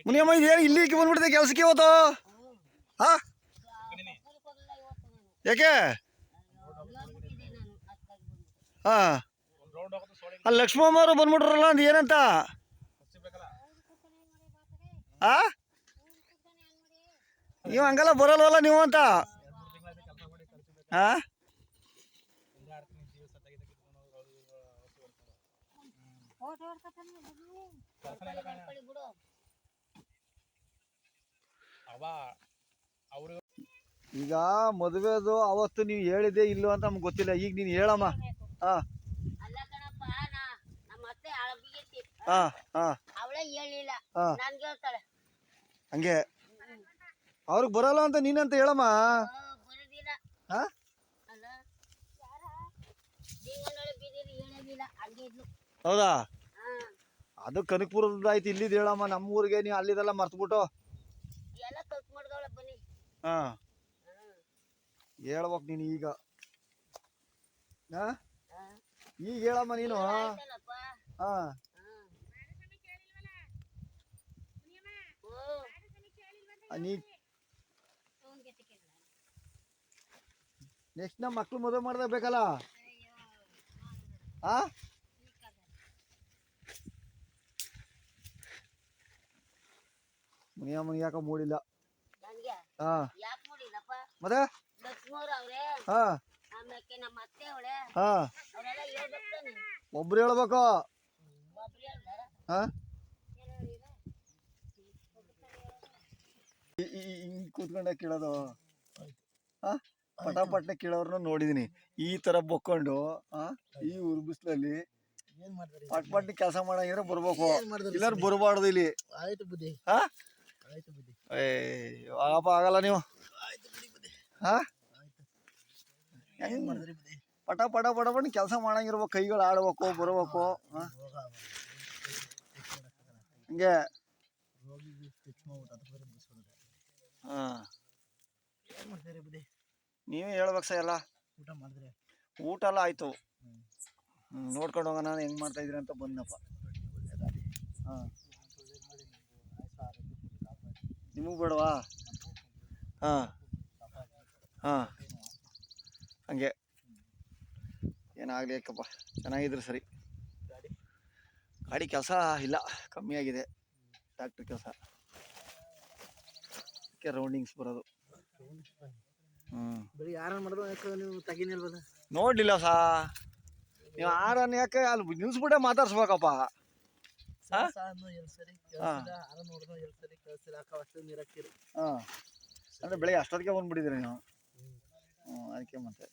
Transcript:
ಮುನಿಯಮ್ಮ ಇದೇನು ಇಲ್ಲಿಗೆ ಬಂದ್ಬಿಟ್ಟಿದೆ ಕೆಲಸಕ್ಕೆ ಇವತ್ತು? ಹಾ, ಯಾಕೆ? ಹಾ, ಅಲ್ಲಿ ಲಕ್ಷ್ಮಮ್ಮ ಅವರು ಬಂದ್ಬಿಟ್ರಲ್ಲ ಅಂದ್ ಏನಂತ? ಹಾ, ನೀವು ಹಂಗೆಲ್ಲ ಬರಲ್ವಲ್ಲ ನೀವು ಅಂತ. ಹಾ, ಈಗ ಮದುವೆದು ಅವತ್ತು ನೀವು ಹೇಳಿದೆ ಇಲ್ಲೋ ಅಂತ ನಮ್ಗೆ ಗೊತ್ತಿಲ್ಲ. ಈಗ ನೀನು ಹೇಳಮ್ಮ. ಹಾ ಹಾ ಹಾ ಹಂಗೆ ಅವ್ರಿಗೆ ಬರಲ್ಲ ಅಂತ ನೀನಂತ ಹೇಳಮ್ಮ. ಹಾ, ಹೌದಾ? ಅದು ಕನಕಪುರದಾಯ್ತು, ಇಲ್ಲಿದ್ದು ಹೇಳಮ್ಮ. ನಮ್ಮೂರಿಗೆ ನೀವು ಅಲ್ಲಿದೆಲ್ಲ ಮರ್ತ್ಬಿಟ್ಟು ಹಾ ಹೇಳ್ಬೇಕು ನೀನು ಈಗ. ಹಾ, ಈಗ ಹೇಳಮ್ಮ ನೀನು. ಹಾ, ನೀ ನೆಕ್ಸ್ಟ್ ನಮ್ಮ ಮಕ್ಳು ಮದುವೆ ಮಾಡ್ದಾಗ ಬೇಕಲ್ಲ. ಹಾ, ಮುನಿಯಮ್ಮನಿಗೆ ಯಾಕೆ ಮೂಡಿಲ್ಲ. ಹಾ, ಮತ್ತೆ ಹಾ ಹಾ ಒಬ್ರು ಹೇಳ್ಬೇಕು. ಹಾ, ಹಿಂಗ್ ಕೂತ್ಕೊಂಡ ಕೇಳೋದು. ಹಾ, ಪಟಾಪಟ್ನೆ ಕೇಳೋರ್ನ ನೋಡಿದೀನಿ ಈ ತರ ಬೊಕ್ಕೊಂಡು. ಈ ಉರ್ಬಿಸ್ಲಲ್ಲಿ ಪಟ್ಪಟ್ನೆ ಕೆಲಸ ಮಾಡಂಗಿದ್ರೆ ಬರ್ಬೇಕು, ಇಲ್ಲಾರ ಬರ್ಬಾರ್ದು ಇಲ್ಲಿ. ಹಾ, ಆಗಪ್ಪ ಆಗಲ್ಲ ನೀವು. ಹಾ, ಪಟ ಪಟ ಪಟ ಪಟ ಕೆಲಸ ಮಾಡಂಗಿರ್ಬೇಕು, ಕೈಗಳು ಆಡ್ಬೇಕು, ಬರ್ಬೇಕು. ಹಂಗೆ. ಹಾ, ನೀವೇ ಹೇಳ್ಬೇಕು ಸರ್. ಎಲ್ಲ ಊಟ ಎಲ್ಲ ಆಯ್ತು. ನೋಡ್ಕೊಂಡು ಹೋಗೋಣ ಹೆಂಗ್ ಮಾಡ್ತಾ ಇದ್ರಿ ಅಂತ ಬಂದಪ್ಪ. ಹಾ, ನಿಮಗ್ ಬೇಡವಾ? ಹಾ ಹಾ, ಹಂಗೆ ಏನಾಗಲಿ ಅಕ್ಕಪ್ಪ, ಚೆನ್ನಾಗಿದ್ರು ಸರಿ. ಗಾಡಿ ಕೆಲಸ ಇಲ್ಲ, ಕಮ್ಮಿ ಆಗಿದೆ ಟ್ಯಾಕ್ಟ್ರಿ ಕೆಲಸ. ರೌಂಡಿಂಗ್ಸ್ ಬರೋದು. ನೋಡ್ಲಿಲ್ಲ ಸಾ, ನೀವು ಆರನ್ ಯಾಕೆ ಅಲ್ಲಿ ನಿಲ್ಸ್ಬಿಟ್ಟೆ ಮಾತಾಡ್ಸ್ಬೇಕಪ್ಪ. ಅಂದ್ರೆ ಬೆಳಿಗ್ಗೆ ಅಷ್ಟೊತ್ತಿಗೆ ಬಂದ್ಬಿಟ್ಟಿದ್ದೀರಿ ನೀವು. ಅದಕ್ಕೆ ಮತ್ತೆ